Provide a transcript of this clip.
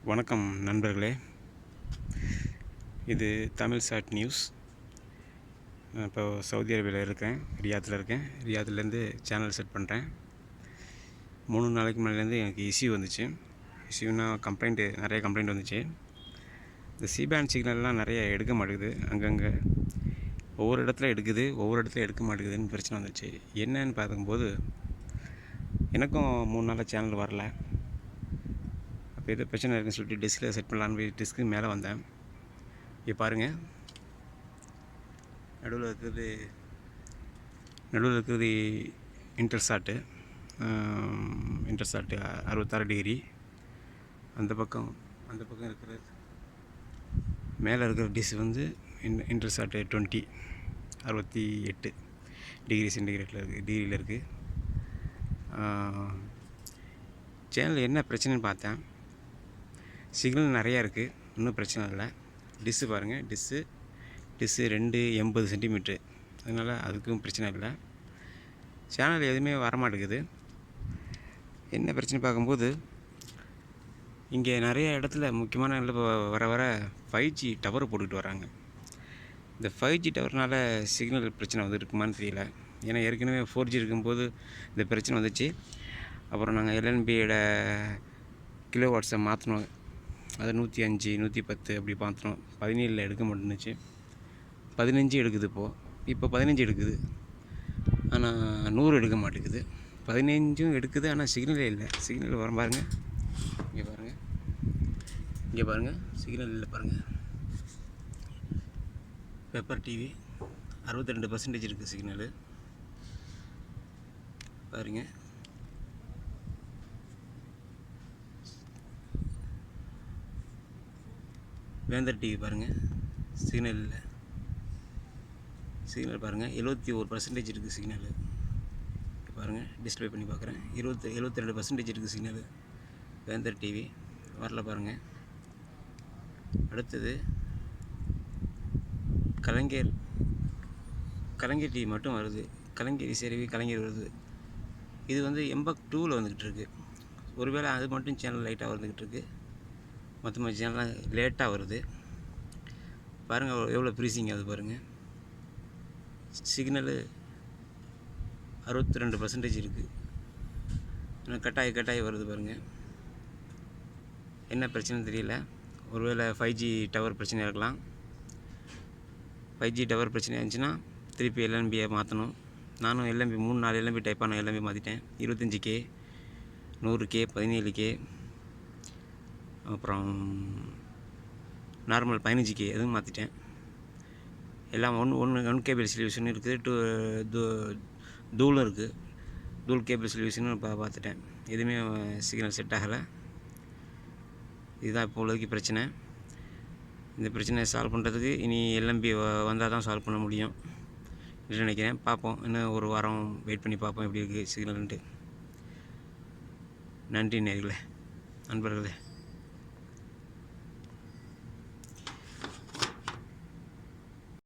வணக்கம் நண்பர்களே. இது தமிழ் ஷார்ட் நியூஸ். நான் இப்போ சவுதி அரேபியாவில் இருக்கேன், ரியாத்தில் இருக்கேன். ரியாத்துலேருந்து சேனல் செட் பண்ணுறேன். 3 நாளைக்கு முன்னாடிலேருந்து எனக்கு இஷ்யூ வந்துச்சு. இஷ்யூனா நிறைய கம்ப்ளைண்ட் வந்துச்சு. இந்த C-band சிக்னல்லாம் நிறைய எடுக்க மாட்டேங்குது. அங்கங்கே ஒவ்வொரு இடத்துல எடுக்குது, ஒவ்வொரு இடத்துல எடுக்க மாட்டேங்குதுன்னு பிரச்சனை வந்துச்சு. என்னன்னு பார்க்கும்போது எனக்கும் 3 நாளாக சேனல் வரல. அப்போ ஏதோ பிரச்சனை இருக்குன்னு சொல்லிட்டு டிஸ்கில் செட் பண்ணலான்னு போய் டிஸ்க்கு மேலே வந்தேன். இங்கே பாருங்கள், நடுவில் இருக்கிறது இன்டர்சாட்டு 66 டிகிரி. அந்த பக்கம் இருக்கிற மேலே இருக்கிற டிஷ் வந்து இன்டர்சாட்டு 68 டிகிரி டிகிரியில் இருக்குது. சேனல் என்ன பிரச்சனைன்னு பார்த்தேன். சிக்னல் நிறையா இருக்குது, இன்னும் பிரச்சனை இல்லை. டிஷ்ஷு பாருங்கள், டிஷ்ஷு 280 சென்டிமீட்ரு, அதனால் அதுக்கும் பிரச்சனை இல்லை. சேனல் எதுவுமே வரமாட்டேங்குது. என்ன பிரச்சனை பார்க்கும்போது இங்கே நிறைய இடத்துல முக்கியமான வர 5G டவர் போட்டுக்கிட்டு வராங்க. இந்த 5G டவர்னால் சிக்னல் பிரச்சனை வந்து இருக்குமான்னு தெரியல. ஏன்னா ஏற்கனவே 4G இருக்கும்போது இந்த பிரச்சனை வந்துச்சு. அப்புறம் நாங்கள் LNBயோட கிலோ வாட்ஸை மாற்றினோம். அது 105, 110 அப்படி மாற்றினோம். 17 எடுக்க மாட்டேன்னுச்சு. 15 எடுக்குது. இப்போ 15 எடுக்குது, ஆனால் 100 எடுக்க மாட்டேங்குது. 15 எடுக்குது, ஆனால் சிக்னலே இல்லை. சிக்னல் வர பாருங்கள், இங்கே பாருங்கள், சிக்னல் இல்லை பாருங்கள். பெப்பர் டிவி 62% இருக்குது சிக்னலு பாருங்கள். வேந்தர் டிவி பாருங்கள், சிக்னல் இல்லை. சிக்னல் பாருங்கள், 71% இருக்குது சிக்னலு. பாருங்கள், டிஸ்பிளே பண்ணி பார்க்குறேன். 72% இருக்குது சிக்னலு. வேந்தர் டிவி வரல பாருங்கள். அடுத்தது கலைஞர் டிவி மட்டும் வருது. கலைஞர் வருது. இது வந்து எம்பக் 2ல் வந்துக்கிட்டு இருக்குது. ஒருவேளை அது மட்டும் சேனல் லைட்டாக வந்துக்கிட்டு இருக்குது. மொத்தமாக சேனல்லாம் லேட்டாக வருது. பாருங்கள் எவ்வளோ ஃப்ரீசிங் ஆகுது பாருங்கள். சிக்னலு 62% இருக்குது, ஆனால் கட்டாயி வருது பாருங்கள். என்ன பிரச்சனைன்னு தெரியல. ஒருவேளை 5G டவர் பிரச்சனையாக இருக்கலாம். 5G டவர் பிரச்சனை இருந்துச்சுன்னா திருப்பி LNBயை மாற்றணும். நானும் 3-4 LNB டைப்பான LNB மாற்றிட்டேன். 25K, 100K, 17K, அப்புறம் நார்மல் 15K எதுவும் மாற்றிட்டேன். எல்லாம் ஒன் கேபிள் சொல்யூஷன் இருக்குது, தூளும் இருக்குது. தூள் கேபிள் சொல்யூஷனும் பார்த்துட்டேன். எதுவுமே சிக்னல் செட் ஆகலை. இதுதான் இப்போ உள்ளதுக்கு பிரச்சனை. இந்த பிரச்சனையை சால்வ் பண்ணுறதுக்கு இனி LNB வந்தால் தான் சால்வ் பண்ண முடியும் நினைக்கிறேன். பார்ப்போம், இன்னும் ஒரு வாரம் வெயிட் பண்ணி பார்ப்போம் எப்படி இருக்குது சிக்னல்ன்ட்டு. நன்றி நண்பர்களே.